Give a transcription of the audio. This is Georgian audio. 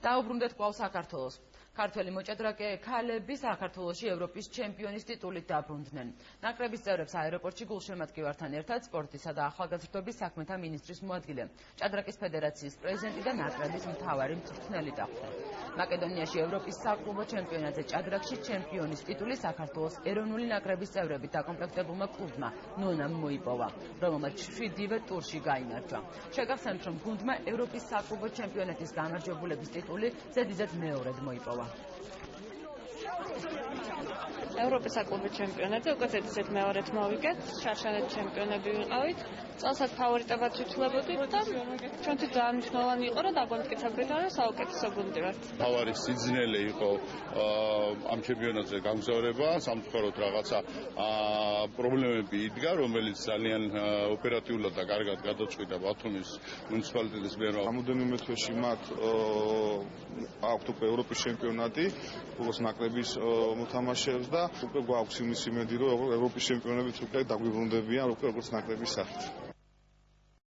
დაუბრუნდეთ კვლავ საქართველოს. ქართველი მოჭადრაკე ქალები საქართველოში ევროპის ჩემპიონის ტიტულით დაბრუნდნენ. ნაკრების წევრებს აეროპორტში გულშემატკივართან ერთად სპორტისა და ახალგაზრდობის საქმეთა მინისტრის მოადგილე, ჭადრაკის ფედერაციის პრეზიდენტი და ნაკრების მთავარი მწვრთნელი დახვდნენ. მაკედონიაში ევროპის საკლუბო ჩემპიონატზე ჭადრაკში ჩემპიონის ტიტული საქართველოს ეროვნული ნაკრების წევრებით დაკომპლექტებულმა კლუბმა ნონამ მოიპოვა, რომელმაც 7-ვე ტურში გაიმარჯვა. შეგახსენებთ, რომ გუნდმა ევროპის საკლუბო ჩემპიონატის გამარჯვებულების ტიტული ზედიზედ მეორედ მოიპოვა. ევროპის საკლუბო ჩემპიონატზე უკვე ზედიზედ მეორედ მოვიგეთ, შარშანეთ ჩემპიონები ვიყავით. წელსაც ფავორიტებად ვიცვლებოდით და ჩვენთვის ძალიან მნიშვნელოვანი იყო, რომ დაგვამტკიცებდით, რომ საუკეთესო გუნდი ვართ. მთავარი სიძნელე იყო ამ ჩემპიონატზე გამგზავრება, სამწუხაროდ რაღაცა პრობლემები იდგა, რომელიც ძალიან ოპერატიულად და კარგად გადაწყვიტა ბათუმის მუნიციპალიტეტის მიერ. რამოდენიმე თვეში მათ აქვთ უკვე ევროპის ჩემპიონატი, როგორც ნაკრების მოთამაშეებს და უკვე გვაქვს იმის იმედი, რომ ევროპის ჩემპიონებიც უკვე დაგვიბრუნდებიან, როგორც ნაკრების სახით.